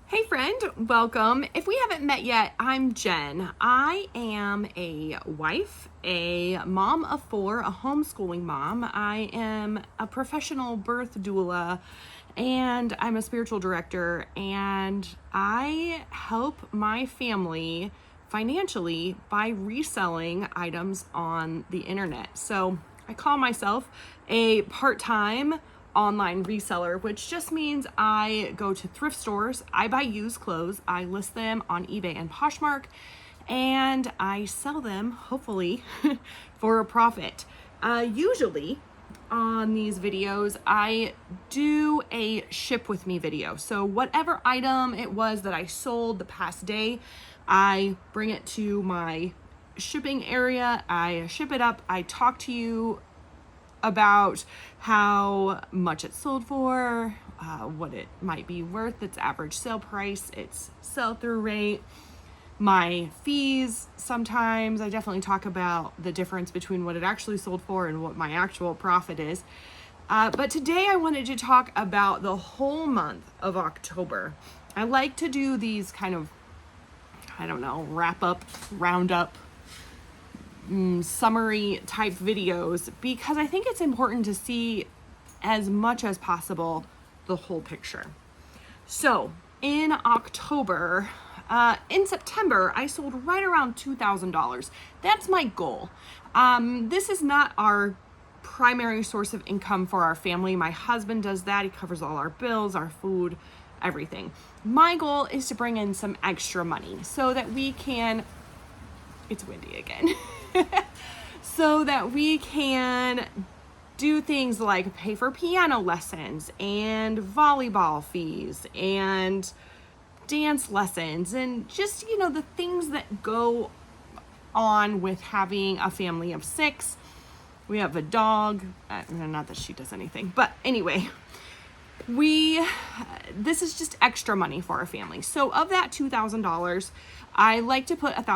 Hey friend, welcome. If we haven't met yet, I'm Jen. I am a wife, a mom of four, a homeschooling mom. I am a professional birth doula, and I'm a spiritual director, and I help my family financially by reselling items on the internet. So I call myself a part-time online reseller, which just means I go to thrift stores, I buy used clothes, I list them on eBay and Poshmark, and I sell them, hopefully, for a profit. Usually on these videos, I do a ship with me video. So whatever item it was that I sold the past day, I bring it to my shipping area, I ship it up, I talk to you about how much it sold for, what it might be worth, its average sale price, its sell-through rate, my fees. Sometimes I definitely talk about the difference between what it actually sold for and what my actual profit is. But today I wanted to talk about the whole month of October. I like to do these kind of, wrap up, round up, summary type videos because I think it's important to see as much as possible the whole picture. So in October, in September, I sold right around $2,000. That's my goal. This is not our primary source of income for our family. My husband does that. He covers all our bills, our food, everything. My goal is to bring in some extra money so that we can, it's windy again, so that we can do things like pay for piano lessons and volleyball fees and dance lessons and just, the things that go on with having a family of six. We have a dog, not that she does anything, but anyway, this is just extra money for our family. So of that $2,000, I like to put at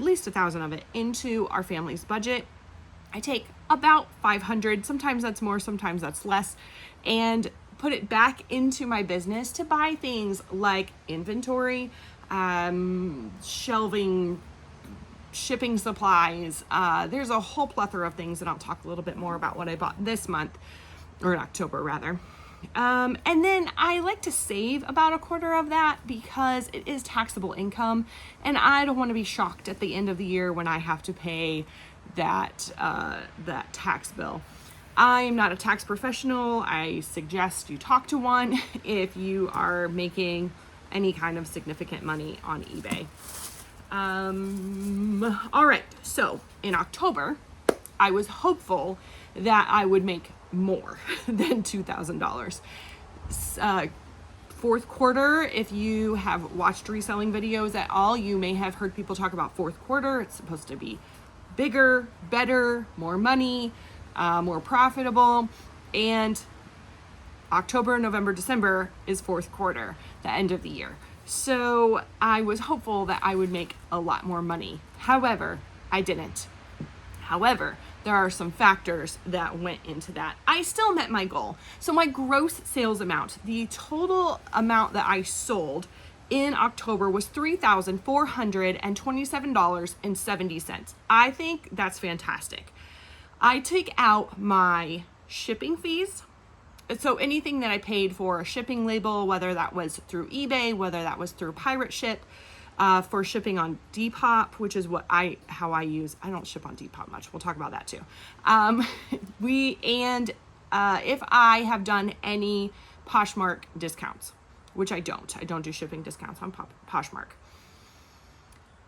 least $1,000 of it into our family's budget. I take about $500, sometimes that's more, sometimes that's less, and put it back into my business to buy things like inventory, shelving, shipping supplies. There's a whole plethora of things, and I'll talk a little bit more about what I bought this month, or in October rather. And then I like to save about a quarter of that because it is taxable income, and I don't want to be shocked at the end of the year when I have to pay that tax bill. I'm not a tax professional. I suggest you talk to one if you are making any kind of significant money on eBay. All right, so in October, I was hopeful that I would make more than $2,000. Fourth quarter, if you have watched reselling videos at all, you may have heard people talk about fourth quarter. It's supposed to be bigger, better, more money, more profitable. And October, November, December is fourth quarter, the end of the year. So I was hopeful that I would make a lot more money. However, I didn't. However, there are some factors that went into that. I still met my goal. So my gross sales amount, the total amount that I sold in October was $3,427.70. I think that's fantastic. I take out my shipping fees. So anything that I paid for a shipping label, whether that was through eBay, whether that was through Pirate Ship, for shipping on Depop, which is how I use. I don't ship on Depop much. We'll talk about that too. If I have done any Poshmark discounts, which I don't do shipping discounts on Poshmark.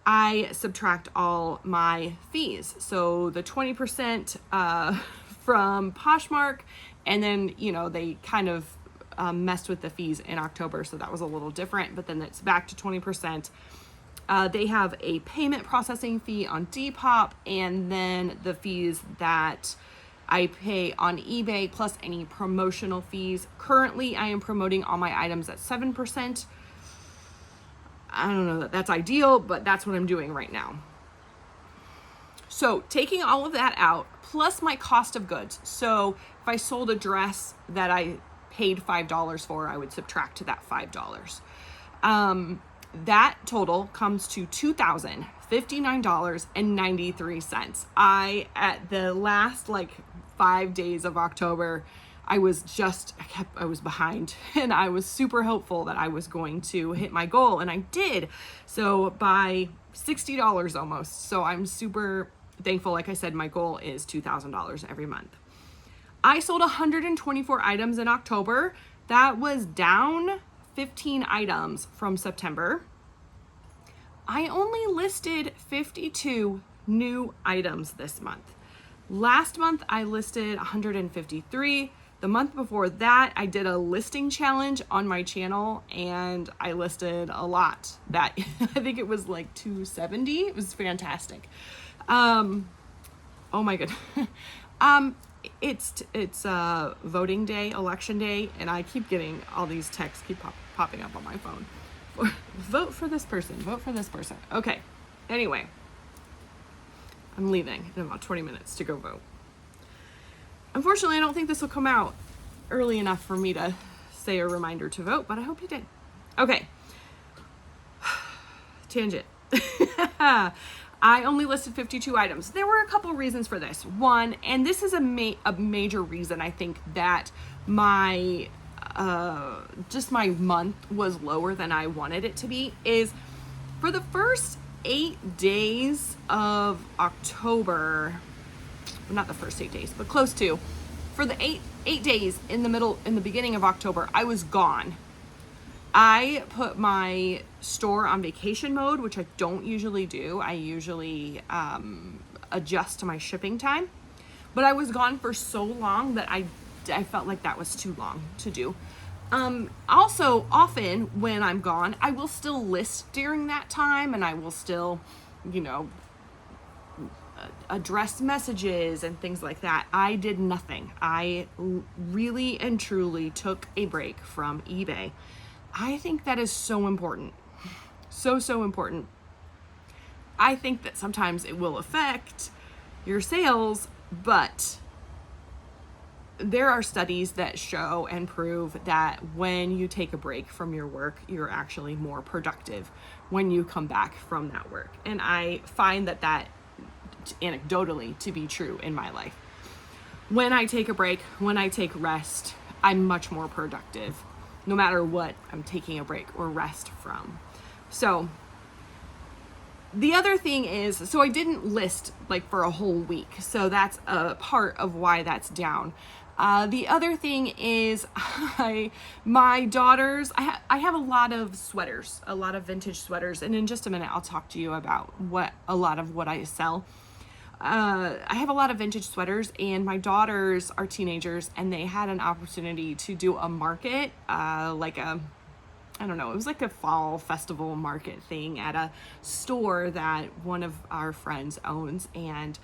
I subtract all my fees. So the 20% from Poshmark, and then, they kind of messed with the fees in October, so that was a little different, but then it's back to 20%. They have a payment processing fee on Depop, and then the fees that I pay on eBay plus any promotional fees. Currently, I am promoting all my items at 7%. I don't know that that's ideal, but that's what I'm doing right now. So taking all of that out, plus my cost of goods. So if I sold a dress that I paid $5 for, I would subtract to that $5. That total comes to $2,059.93. At the last like 5 days of October, I was behind, and I was super hopeful that I was going to hit my goal, and I did. So by $60 almost. So I'm super thankful. Like I said, my goal is $2,000 every month. I sold 124 items in October. That was down 15 items from September. I only listed 52 new items this month. Last month I listed 153. The month before that I did a listing challenge on my channel and I listed a lot. That I think it was like 270. It was fantastic. Oh my goodness. It's voting day, election day, and I keep getting all these texts keep popping up on my phone. Vote for this person, vote for this person. Okay, anyway, I'm leaving in about 20 minutes to go vote. Unfortunately, I don't think this will come out early enough for me to say a reminder to vote, but I hope you did. Okay, tangent. I only listed 52 items. There were a couple reasons for this. One, and this is a major reason I think that my my month was lower than I wanted it to be, is for the first 8 days of October, well, not the first 8 days, but close to, for the eight days in the beginning of October, I was gone. I put my store on vacation mode, which I don't usually do. I usually adjust to my shipping time, but I was gone for so long that I felt like that was too long to do. Also, often when I'm gone, I will still list during that time, and I will still, address messages and things like that. I did nothing. I really and truly took a break from eBay. I think that is so important. So important. I think that sometimes it will affect your sales, but there are studies that show and prove that when you take a break from your work, you're actually more productive when you come back from that work. And I find that anecdotally to be true in my life. When I take a break, when I take rest, I'm much more productive, no matter what I'm taking a break or rest from. So the other thing is, so I didn't list like for a whole week. So that's a part of why that's down. The other thing is my daughters, I have a lot of sweaters, a lot of vintage sweaters. And in just a minute, I'll talk to you about a lot of what I sell. I have a lot of vintage sweaters, and my daughters are teenagers, and they had an opportunity to do a market, it was like a fall festival market thing at a store that one of our friends owns. And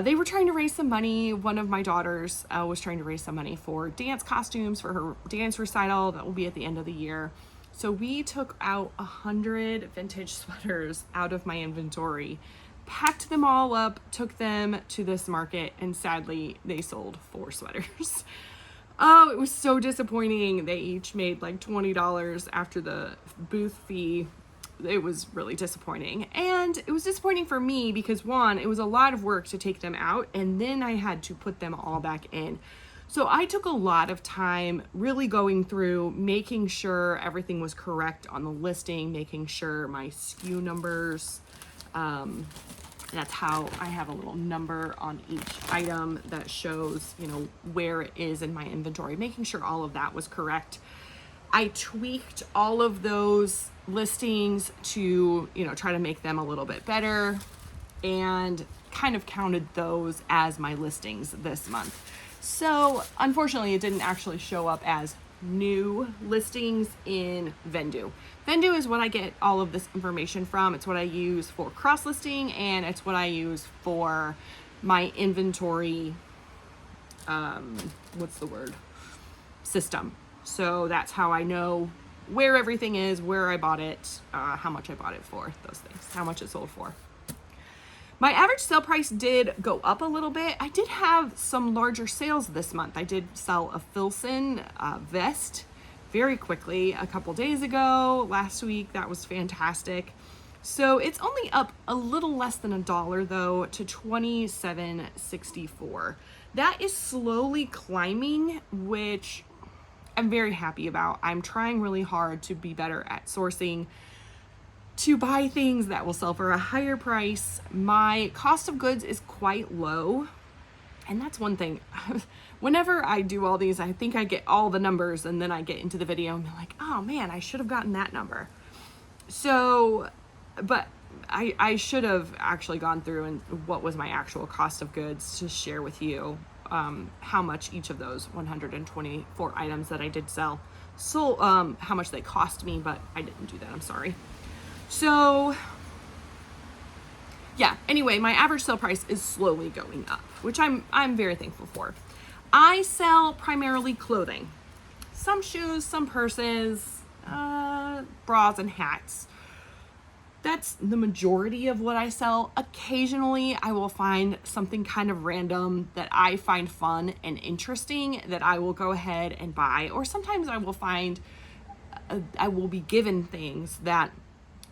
they were trying to raise some money. One of my daughters was trying to raise some money for dance costumes for her dance recital that will be at the end of the year. So we took out 100 vintage sweaters out of my inventory, packed them all up, took them to this market, and sadly they sold 4 sweaters. Oh, it was so disappointing. They each made like $20 after the booth fee. It was really disappointing. And it was disappointing for me because, one, it was a lot of work to take them out, and then I had to put them all back in. So I took a lot of time really going through, making sure everything was correct on the listing, making sure my SKU numbers, that's how I have a little number on each item that shows, where it is in my inventory, making sure all of that was correct. I tweaked all of those listings to, try to make them a little bit better, and kind of counted those as my listings this month. So unfortunately, it didn't actually show up as new listings in Vendoo. Vendoo is what I get all of this information from. It's what I use for cross listing, and it's what I use for my inventory, system. So that's how I know where everything is, where I bought it, how much I bought it for, those things, how much it sold for. My average sale price did go up a little bit. I did have some larger sales this month. I did sell a Filson vest very quickly a couple days ago. Last week, that was fantastic. So it's only up a little less than $1 though to $27.64. That is slowly climbing, which I'm very happy about. I'm trying really hard to be better at sourcing, to buy things that will sell for a higher price. My cost of goods is quite low. And that's one thing. Whenever I do all these, I think I get all the numbers and then I get into the video and I'm like, oh man, I should have gotten that number. So, but I should have actually gone through and what was my actual cost of goods to share with you, how much each of those 124 items that I did sell, so how much they cost me, but I didn't do that, I'm sorry. So yeah, anyway, my average sale price is slowly going up, which I'm very thankful for. I sell primarily clothing, some shoes, some purses, bras and hats. That's the majority of what I sell. Occasionally, I will find something kind of random that I find fun and interesting that I will go ahead and buy. Or sometimes I will find, I will be given things that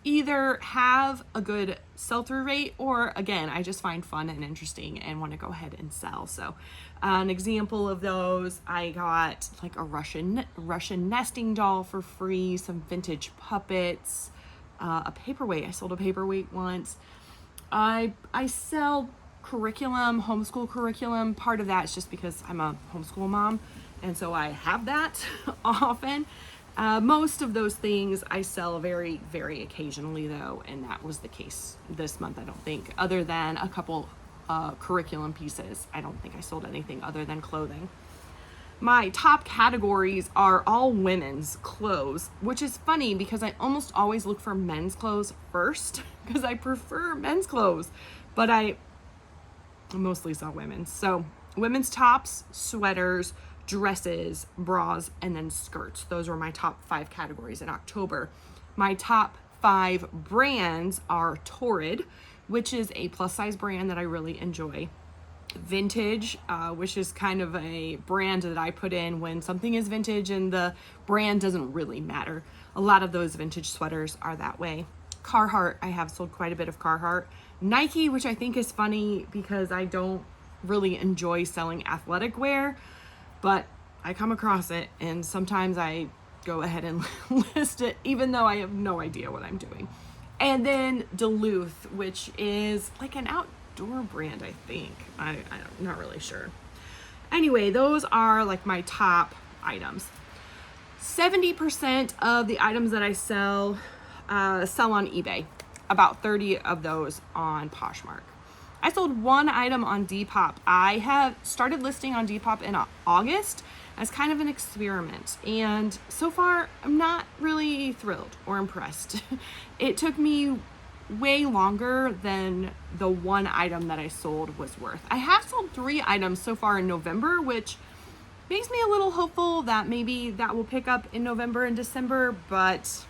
either have a good sell-through rate, or again, I just find fun and interesting and want to go ahead and sell. So an example of those, I got like a Russian nesting doll for free, some vintage puppets, a paperweight. I sold a paperweight once. I sell curriculum, homeschool curriculum. Part of that is just because I'm a homeschool mom, and so I have that often. Most of those things I sell very, very occasionally though, and that was the case this month, I don't think. Other than a couple curriculum pieces, I don't think I sold anything other than clothing. My top categories are all women's clothes, which is funny because I almost always look for men's clothes first because I prefer men's clothes, but I mostly sell women's. So women's tops, sweaters, dresses, bras, and then skirts. Those were my top 5 categories in October. My top 5 brands are Torrid, which is a plus size brand that I really enjoy. Vintage, which is kind of a brand that I put in when something is vintage and the brand doesn't really matter. A lot of those vintage sweaters are that way. Carhartt, I have sold quite a bit of Carhartt. Nike, which I think is funny because I don't really enjoy selling athletic wear, but I come across it and sometimes I go ahead and list it even though I have no idea what I'm doing. And then Duluth, which is like an outdoor brand, I think. I'm not really sure. Anyway, those are like my top items. 70% of the items that I sell on eBay. About 30 of those on Poshmark. I sold one item on Depop. I have started listing on Depop in August as kind of an experiment. And so far, I'm not really thrilled or impressed. It took me way longer than the one item that I sold was worth. I have sold 3 items so far in November, which makes me a little hopeful that maybe that will pick up in November and December. But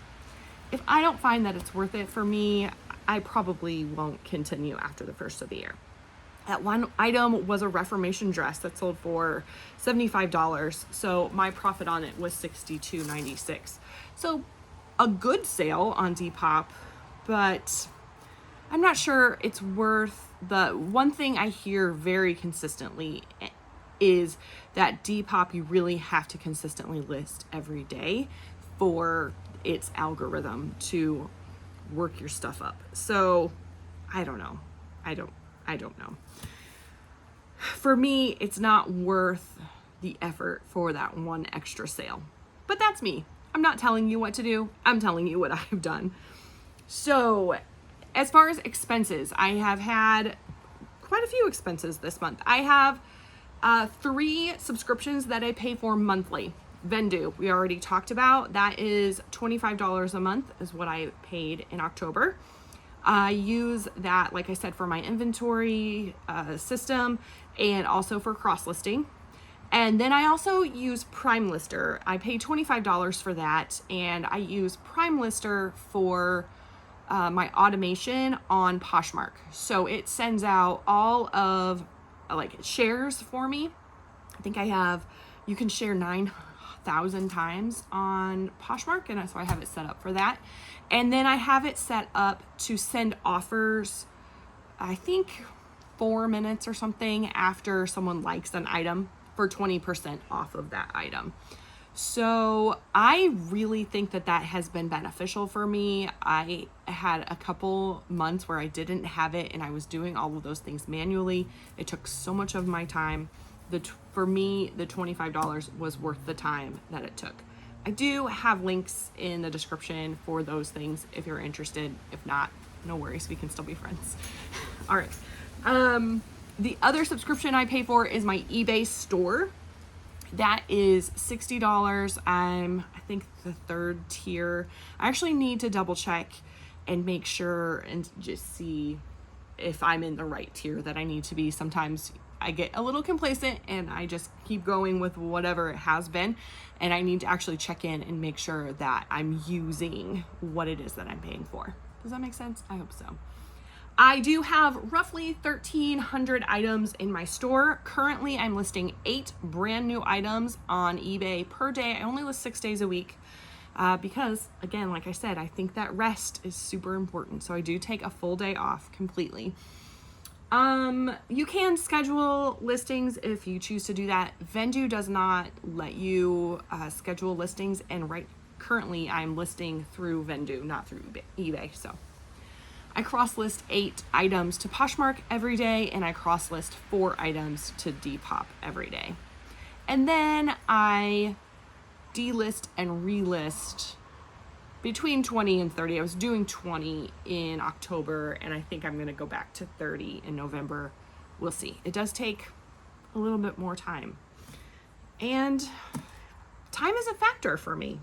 if I don't find that it's worth it for me, I probably won't continue after the first of the year. That one item was a Reformation dress that sold for $75. So my profit on it was $62.96. So a good sale on Depop, but I'm not sure it's worth the one thing I hear very consistently is that Depop, you really have to consistently list every day for its algorithm to work your stuff up. So I don't know. I don't know. For me, it's not worth the effort for that one extra sale. But that's me. I'm not telling you what to do. I'm telling you what I've done. So as far as expenses, I have had quite a few expenses this month. I have 3 subscriptions that I pay for monthly. Vendu, we already talked about. That is $25 a month is what I paid in October. I use that, like I said, for my inventory system and also for cross-listing. And then I also use Prime Lister. I pay $25 for that, and I use Prime Lister for my automation on Poshmark. So it sends out all of like shares for me. I think I have, you can share 1,000 times on Poshmark, and so I have it set up for that. And then I have it set up to send offers, I think 4 minutes or something after someone likes an item, for 20% off of that item. So I really think that that has been beneficial for me. I had a couple months where I didn't have it and I was doing all of those things manually. It took so much of my time. For me, the $25 was worth the time that it took. I do have links in the description for those things if you're interested. If not, no worries, we can still be friends. All right. The other subscription I pay for is my eBay store. That is $60. I think the third tier. I actually need to double check and make sure and just see if I'm in the right tier that I need to be. Sometimes I get a little complacent and I just keep going with whatever it has been. And I need to actually check in and make sure that I'm using what it is that I'm paying for. Does that make sense? I hope so. I do have roughly 1,300 items in my store. Currently, I'm listing 8 brand new items on eBay per day. I only list 6 days a week because, again, like I said, I think that rest is super important. So I do take a full day off completely. You can schedule listings if you choose to do that. Vendoo does not let you schedule listings, and currently I'm listing through Vendoo, not through eBay. So I cross-list 8 items to Poshmark every day, and I cross-list 4 items to Depop every day. And then I delist and relist between 20 and 30. I was doing 20 in October, and I think I'm going to go back to 30 in November. We'll see. It does take a little bit more time. And time is a factor for me.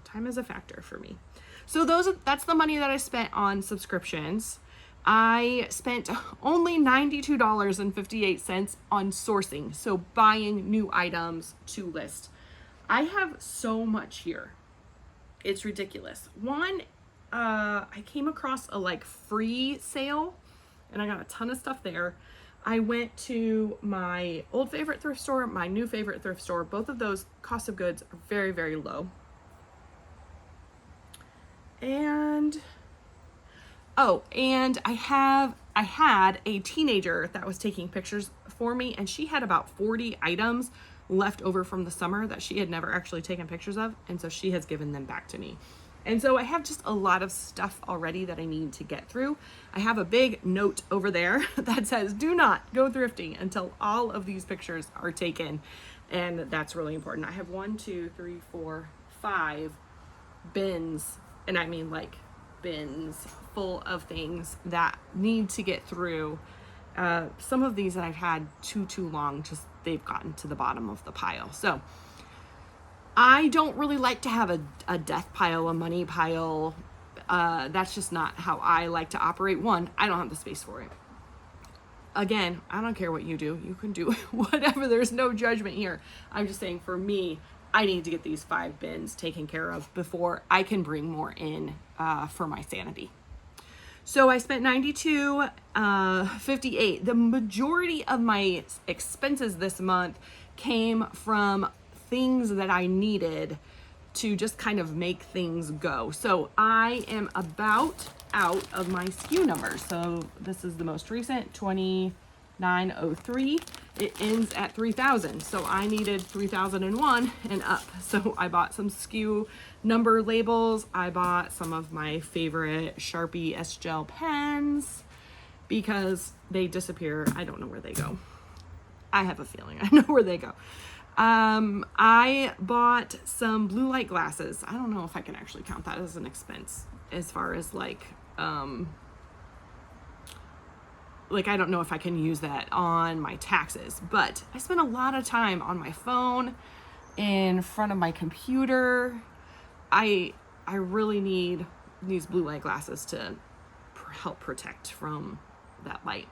So that's the money that I spent on subscriptions. I spent only $92.58 on sourcing, so buying new items to list. I have so much here. It's ridiculous. One, I came across a free sale and I got a ton of stuff there. I went to my old favorite thrift store, my new favorite thrift store. Both of those cost of goods are very, very low. And I had a teenager that was taking pictures for me, and she had about 40 items left over from the summer that she had never actually taken pictures of, and so she has given them back to me. And so I have just a lot of stuff already that I need to get through. I have a big note over there that says, do not go thrifting until all of these pictures are taken, and that's really important. I have 5 bins, and I mean bins full of things that need to get through. Some of these that I've had too long, just they've gotten to the bottom of the pile. So I don't really like to have a death pile, a money pile. That's just not how I like to operate. One, I don't have the space for it. Again, I don't care what you do. You can do whatever. There's no judgment here. I'm just saying, for me, I need to get these 5 bins taken care of before I can bring more in for my sanity. So I spent $92.58. The majority of my expenses this month came from things that I needed to just kind of make things go. So I am about out of my SKU numbers. So this is the most recent, 2903. It ends at 3000. So I needed 3001 and up. So I bought some SKU number labels. I bought some of my favorite Sharpie S-Gel pens because they disappear. I don't know where they go. I have a feeling I know where they go. I bought some blue light glasses. I don't know if I can actually count that as an expense as far as I don't know if I can use that on my taxes, but I spent a lot of time on my phone, in front of my computer. I really need these blue light glasses to help protect from that light.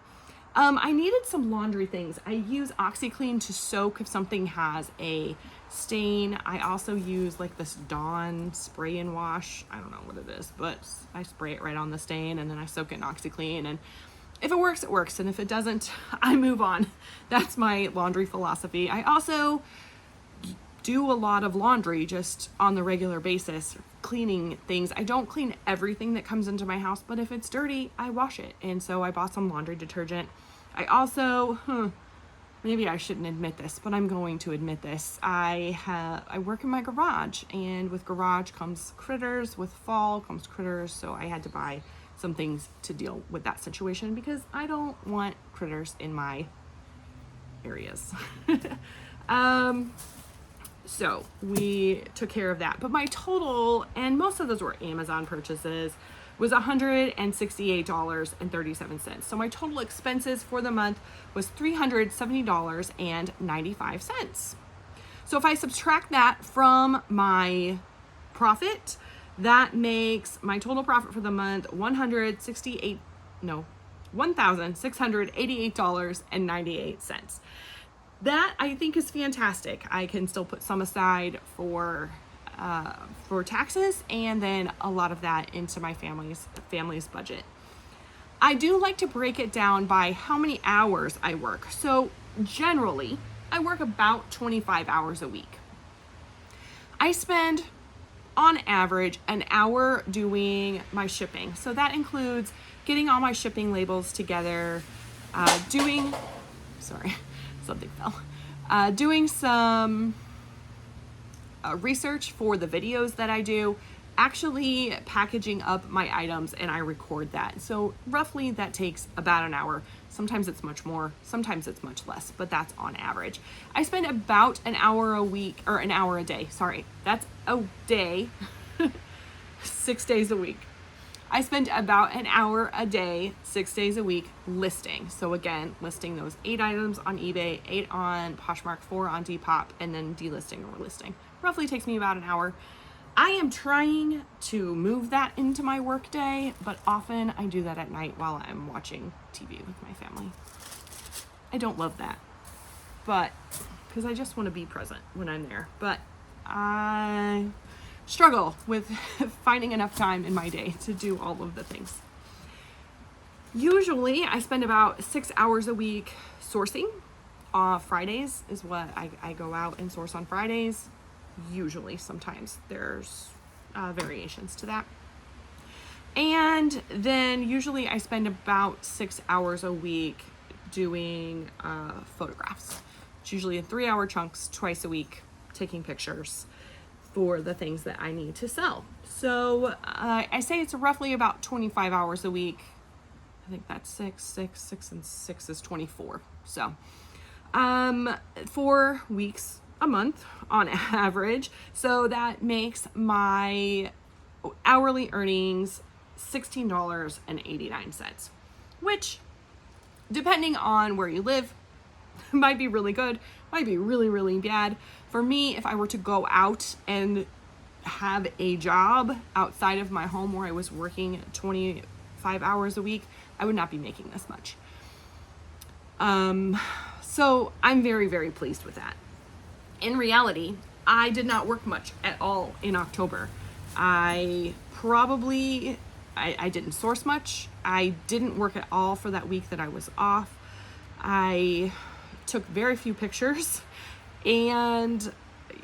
I needed some laundry things. I use OxyClean to soak if something has a stain. I also use this Dawn spray and wash. I don't know what it is, but I spray it right on the stain and then I soak it in OxyClean, and if it works, it works. And if it doesn't, I move on. That's my laundry philosophy. I also do a lot of laundry just on the regular basis, cleaning things. I don't clean everything that comes into my house, but if it's dirty, I wash it. And so I bought some laundry detergent. I also, maybe I shouldn't admit this, but I'm going to admit this. I work in my garage, and with garage comes critters, with fall comes critters. So I had to buy some things to deal with that situation because I don't want critters in my areas. So we took care of that. But my total, and most of those were Amazon purchases, was $168.37. So my total expenses for the month was $370.95. So if I subtract that from my profit, that makes my total profit for the month $1,688.98. That I think is fantastic. I can still put some aside for taxes, and then a lot of that into my family's budget. I do like to break it down by how many hours I work. So generally, I work about 25 hours a week. I spend, on average, an hour doing my shipping. So that includes getting all my shipping labels together, doing some research for the videos that I do, actually packaging up my items, and I record that. So roughly that takes about an hour. Sometimes it's much more, sometimes it's much less, but that's on average. I spend about an hour a week, or an hour a day, sorry. That's a day, 6 days a week. I spend about an hour a day, 6 days a week listing. So again, listing those 8 items on eBay, 8 on Poshmark, 4 on Depop, and then delisting or listing. Roughly takes me about an hour. I am trying to move that into my work day, but often I do that at night while I'm watching TV with my family. I don't love that, but because I just want to be present when I'm there. But I struggle with finding enough time in my day to do all of the things. Usually I spend about 6 hours a week sourcing. Fridays is what I go out and source on Fridays. Usually, sometimes there's variations to that. And then usually I spend about 6 hours a week doing photographs. It's usually in 3-hour chunks twice a week, taking pictures for the things that I need to sell. So I say it's roughly about 25 hours a week. I think that's 6 and 6 is 24. So 4 weeks a month on average. So that makes my hourly earnings $16.89, which, depending on where you live, might be really good, might be really, really bad. For me, if I were to go out and have a job outside of my home where I was working 25 hours a week, I would not be making this much. So I'm very, very pleased with that. In reality, I did not work much at all in October. I didn't source much. I didn't work at all for that week that I was off. I took very few pictures, and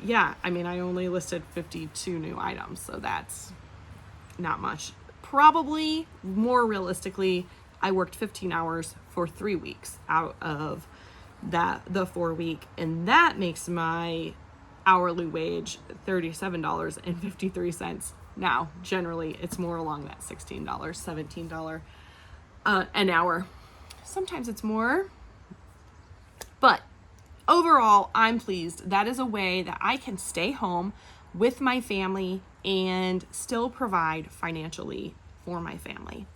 yeah, I mean, I only listed 52 new items, so that's not much. Probably more realistically, I worked 15 hours for 3 weeks out of the 4 week, and that makes my hourly wage $37.53. Now, generally, it's more along that $16, $17 an hour. Sometimes it's more, but overall, I'm pleased. That is a way that I can stay home with my family and still provide financially for my family.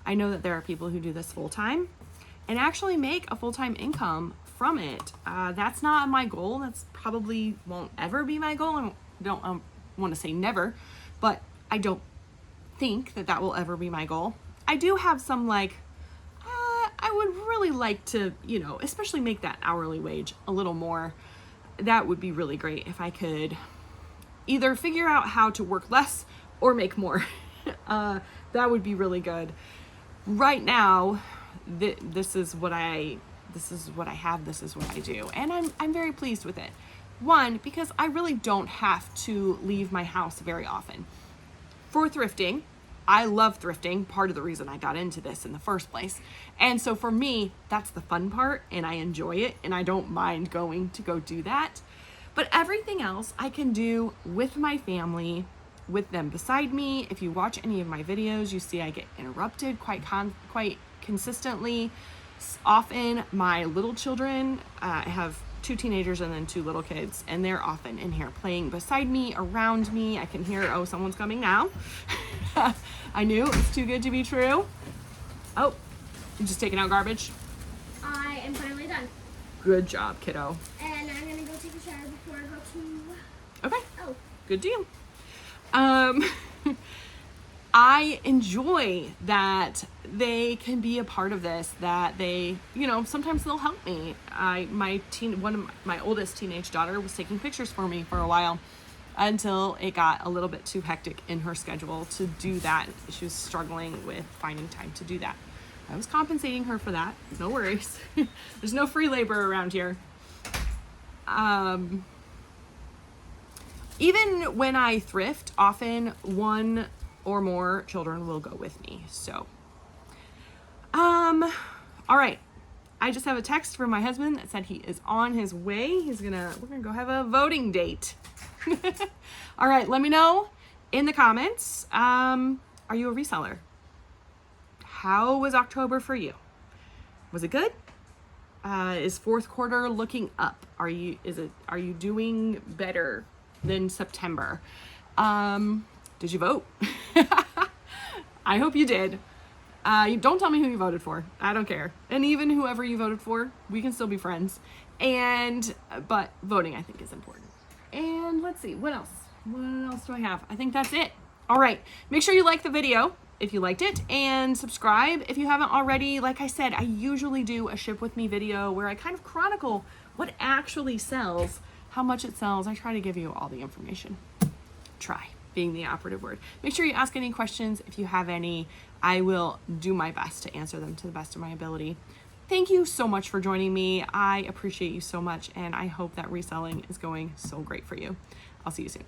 I know that there are people who do this full time and actually make a full-time income from it. That's not my goal. That's probably won't ever be my goal. I don't want to say never, but I don't think that will ever be my goal. I do have some I would really like to, especially make that hourly wage a little more. That would be really great if I could either figure out how to work less or make more. That would be really good. Right now, this is what I have, this is what I do, and I'm very pleased with it. One, because I really don't have to leave my house very often. For thrifting, I love thrifting, part of the reason I got into this in the first place. And so for me, that's the fun part, and I enjoy it, and I don't mind going to go do that. But everything else I can do with my family, with them beside me. If you watch any of my videos, you see I get interrupted quite consistently. Often my little children, I have 2 teenagers and then 2 little kids, and they're often in here playing beside me, around me. I can hear, oh, someone's coming now. I knew it was too good to be true. Oh, you just taking out garbage? I am finally done. Good job, kiddo. And I'm gonna go take a shower before I go to... Okay. Oh. Good deal. I enjoy that they can be a part of this, that they, you know, sometimes they'll help me. One of my oldest teenage daughter was taking pictures for me for a while until it got a little bit too hectic in her schedule to do that. She was struggling with finding time to do that. I was compensating her for that. No worries. There's no free labor around here. Even when I thrift, often one or more children will go with me. So, all right. I just have a text from my husband that said he is on his way. We're gonna go have a voting date. All right, let me know in the comments. Are you a reseller? How was October for you? Was it good? Is fourth quarter looking up? Are you doing better than September? Did you vote? I hope you did. Don't tell me who you voted for. I don't care. And even whoever you voted for, we can still be friends. But voting, I think, is important. And let's see, what else? What else do I have? I think that's it. All right. Make sure you like the video if you liked it, and subscribe if you haven't already. Like I said, I usually do a ship with me video where I kind of chronicle what actually sells, how much it sells. I try to give you all the information. Try being the operative word. Make sure you ask any questions if you have any. I will do my best to answer them to the best of my ability. Thank you so much for joining me. I appreciate you so much, and I hope that reselling is going so great for you. I'll see you soon.